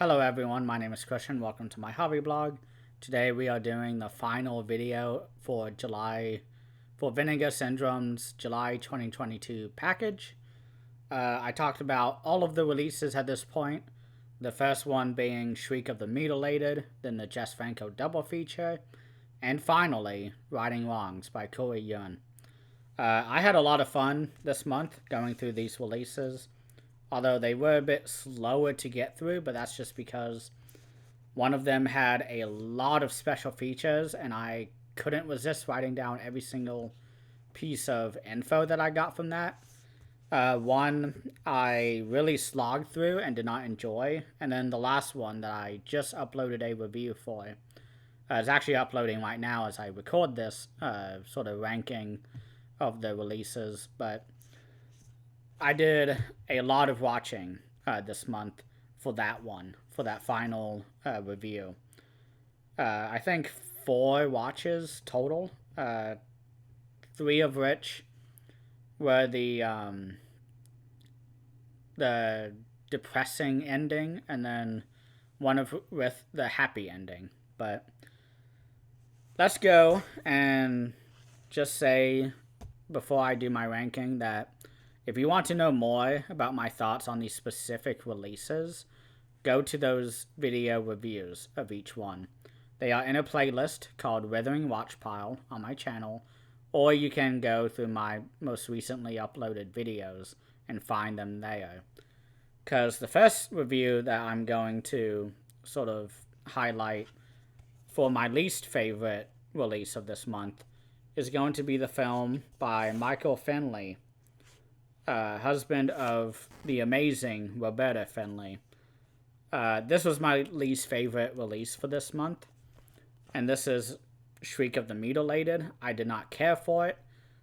Hello everyone, my name is Christian. Welcome to my hobby blog. Today we are doing the final video for Vinegar Syndrome's July 2022 package. I talked about all of the releases at this point. The first one being Shriek of the Mutilated, then the Jess Franco double feature, and finally, Righting Wrongs by Corey Yuen. I had a lot of fun this month going through these releases. Although they were a bit slower to get through, but that's just because one of them had a lot of special features, and I couldn't resist writing down every single piece of info that I got from that. One I really slogged through and did not enjoy, and then the last one that I just uploaded a review for. It's actually uploading right now as I record this sort of ranking of the releases, but I did a lot of watching this month for that final review. I think 4 watches total, 3 of which were the depressing ending, and then one with the happy ending. But let's go and just say before I do my ranking that if you want to know more about my thoughts on these specific releases, go to those video reviews of each one. They are in a playlist called Withering Watch Pile on my channel, or you can go through my most recently uploaded videos and find them there. Because the first review that I'm going to sort of highlight for my least favorite release of this month is going to be the film by Michael Finley, husband of the amazing Roberta Finley. This was my least favorite release for this month, and this is Shriek of the Mutilated. I did not care for it.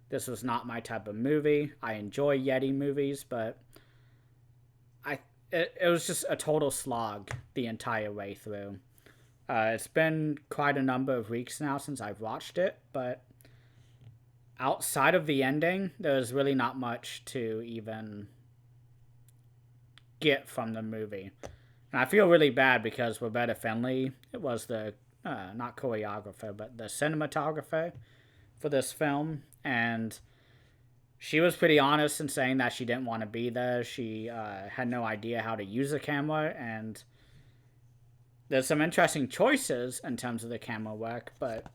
This was not my type of movie. I enjoy Yeti movies, but it was just a total slog the entire way through. It's been quite a number of weeks now since I've watched it, but outside of the ending, there's really not much to even get from the movie. And I feel really bad because Roberta Finley was the, not choreographer, but the cinematographer for this film. And she was pretty honest in saying that she didn't want to be there. She had no idea how to use a camera. And there's some interesting choices in terms of the camera work, but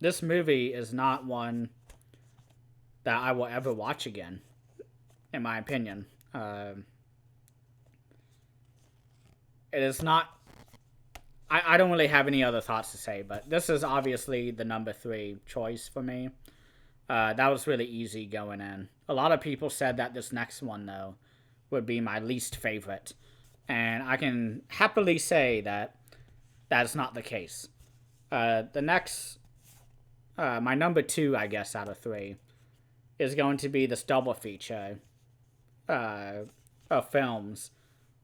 this movie is not one that I will ever watch again, in my opinion. It is not... I don't really have any other thoughts to say, but this is obviously the number 3 choice for me. That was really easy going in. A lot of people said that this next one, though, would be my least favorite. And I can happily say that that is not the case. The next... my number 2, I guess, out of 3 is going to be this double feature of films,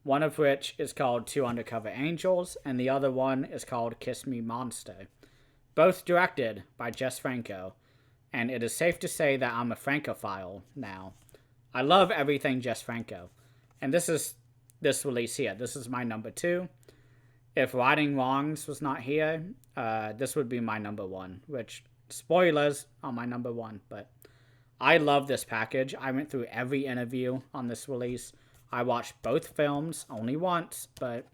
one of which is called Two Undercover Angels, and the other one is called Kiss Me Monster, both directed by Jess Franco, and it is safe to say that I'm a Francophile now. I love everything Jess Franco, and this is this release here. This is my number 2. If Righting Wrongs was not here, this would be my number 1, which... spoilers on my number 1, but I love this package. I went through every interview on this release. I watched both films only once, but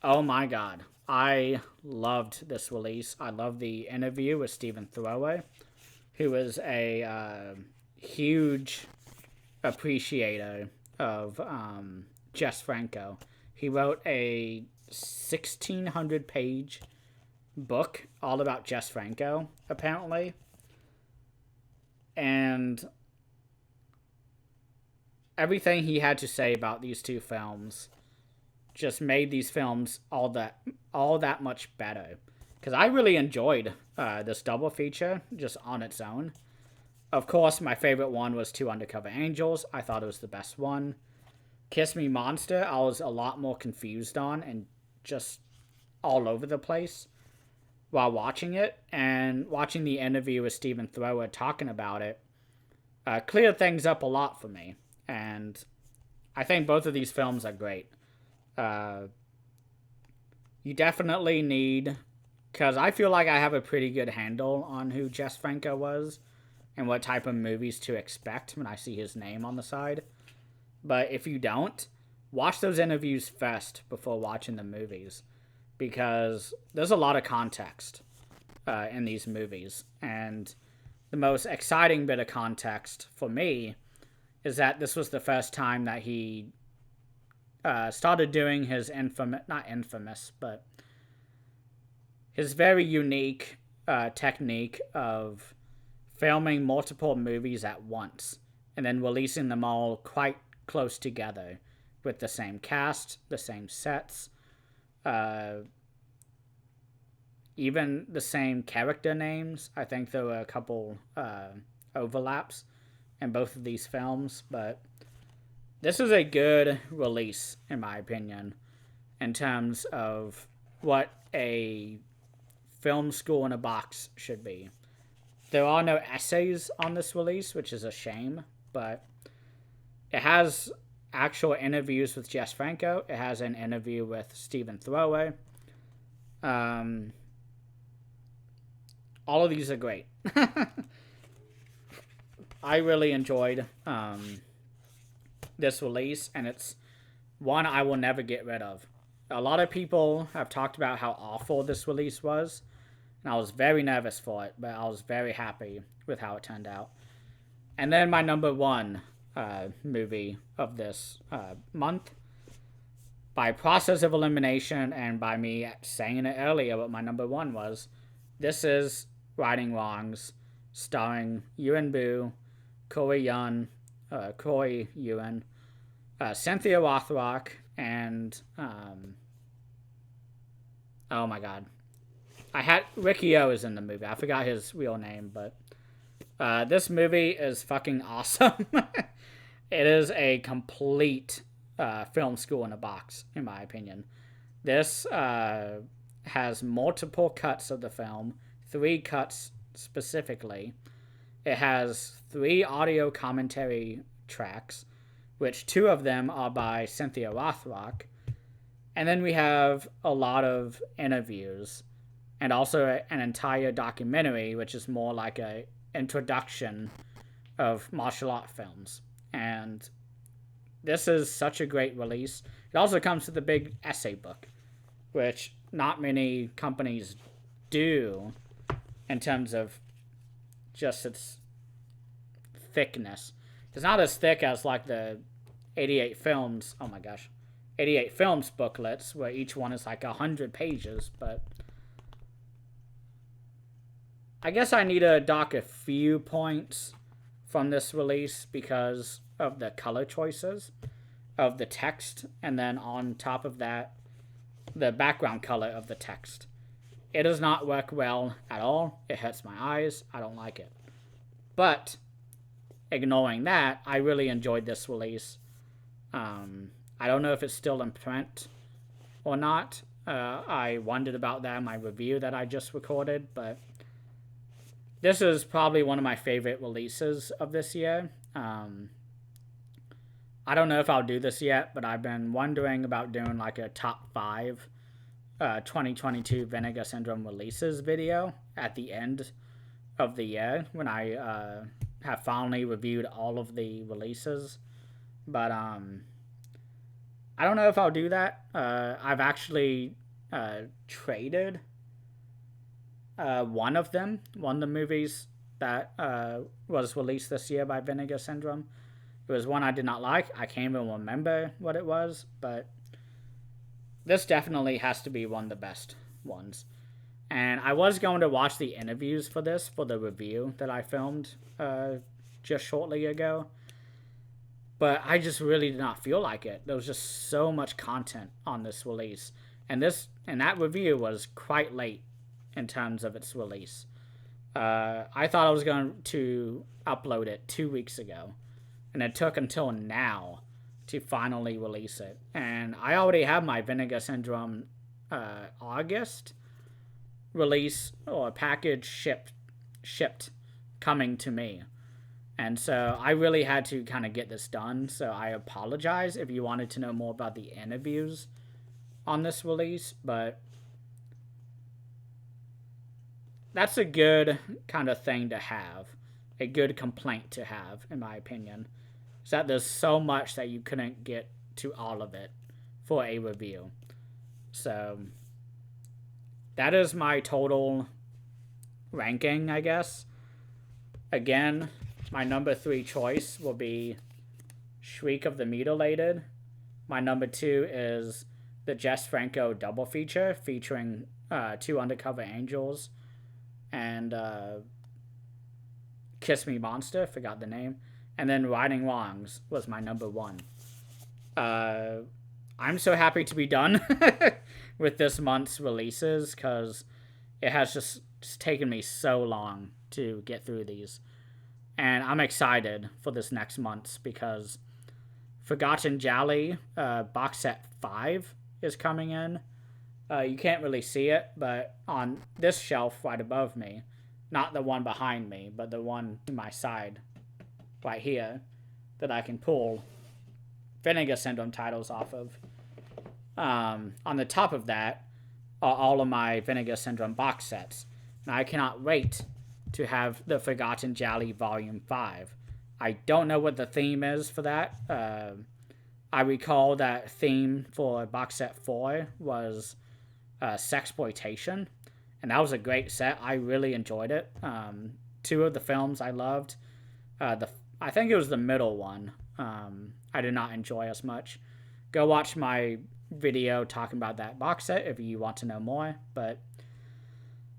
oh my god, I loved this release. I love the interview with Stephen Thrower, who is a huge appreciator of Jess Franco. He wrote a 1,600-page book all about Jess Franco, apparently. And everything he had to say about these 2 films just made these films all that much better. Because I really enjoyed this double feature just on its own. Of course, my favorite one was Two Undercover Angels. I thought it was the best one. Kiss Me Monster, I was a lot more confused on and just all over the place while watching it, and watching the interview with Stephen Thrower talking about it cleared things up a lot for me. And I think both of these films are great. You definitely need, because I feel like I have a pretty good handle on who Jess Franco was and what type of movies to expect when I see his name on the side. But if you don't, watch those interviews first before watching the movies, because there's a lot of context in these movies. And the most exciting bit of context for me is that this was the first time that he started doing his not infamous, but his very unique technique of filming multiple movies at once and then releasing them all quite close together with the same cast, the same sets, even the same character names. I think there were a couple overlaps in both of these films, but this is a good release, in my opinion, in terms of what a film school in a box should be. There are no essays on this release, which is a shame, but it has actual interviews with Jess Franco. It has an interview with Stephen Thrower. All of these are great. I really enjoyed this release, and it's one I will never get rid of. A lot of people have talked about how awful this release was, and I was very nervous for it, but I was very happy with how it turned out. And then my number one movie of this month, by process of elimination and by me saying it earlier what my number one was, this is Righting Wrongs, starring Ewan Boo, Corey Yuen, Cynthia Rothrock, and oh my god, Ricky O is in the movie. I forgot his real name, but this movie is fucking awesome. It is a complete film school in a box, in my opinion. This has multiple cuts of the film, 3 cuts specifically. It has 3 audio commentary tracks, which 2 of them are by Cynthia Rothrock. And then we have a lot of interviews and also an entire documentary, which is more like a introduction of martial art films. And this is such a great release. It also comes with a big essay book, which not many companies do in terms of just its thickness. It's not as thick as like the 88 films, 88 films booklets, where each one is like 100 pages, but I guess I need to dock a few points from this release because of the color choices of the text, and then on top of that, the background color of the text. It does not work well at all. It hurts my eyes. I don't like it. But ignoring that, I really enjoyed this release. I don't know if it's still in print or not. I wondered about that in my review that I just recorded, but this is probably one of my favorite releases of this year. I don't know if I'll do this yet, but I've been wondering about doing like a top 5 2022 Vinegar Syndrome releases video at the end of the year when I have finally reviewed all of the releases. But I don't know if I'll do that. I've actually traded one of the movies that was released this year by Vinegar Syndrome. It was one I did not like. I can't even remember what it was, but this definitely has to be one of the best ones. And I was going to watch the interviews for this, for the review that I filmed just shortly ago, but I just really did not feel like it. There was just so much content on this release, and that review was quite late in terms of its release. I thought I was going to upload it 2 weeks ago, and it took until now to finally release it. And I already have my Vinegar Syndrome August release or package shipped coming to me. And so I really had to kind of get this done. So I apologize if you wanted to know more about the interviews on this release, but that's a good kind of thing to have, a good complaint to have, in my opinion, is that there's so much that you couldn't get to all of it for a review. So that is my total ranking, I guess. Again, my number 3 choice will be Shriek of the Mutilated. My number 2 is the Jess Franco double feature featuring 2 Undercover Angels and Kiss Me Monster, forgot the name. And then Righting Wrongs was my number 1. I'm so happy to be done with this month's releases because it has just taken me so long to get through these. And I'm excited for this next month's because Forgotten Jolly box set 5 is coming in. You can't really see it, but on this shelf right above me, not the one behind me, but the one to my side right here that I can pull Vinegar Syndrome titles off of. On the top of that are all of my Vinegar Syndrome box sets. And I cannot wait to have the Forgotten Jolly Volume 5. I don't know what the theme is for that. I recall that theme for box set 4 was sexploitation, and that was a great set. I really enjoyed it. 2 of the films I loved. I think it was the middle one. I did not enjoy as much. Go watch my video talking about that box set if you want to know more. But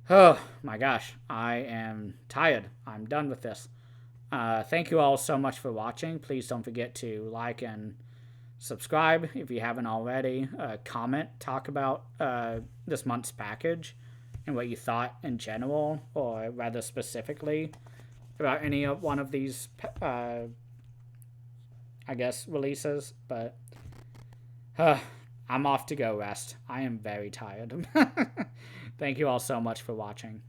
oh my gosh, I am tired. I'm done with this. Thank you all so much for watching. Please don't forget to like and subscribe if you haven't already. Comment, talk about this month's package and what you thought in general, or rather specifically about any of one of these, I guess, releases. But I'm off to go rest. I am very tired. Thank you all so much for watching.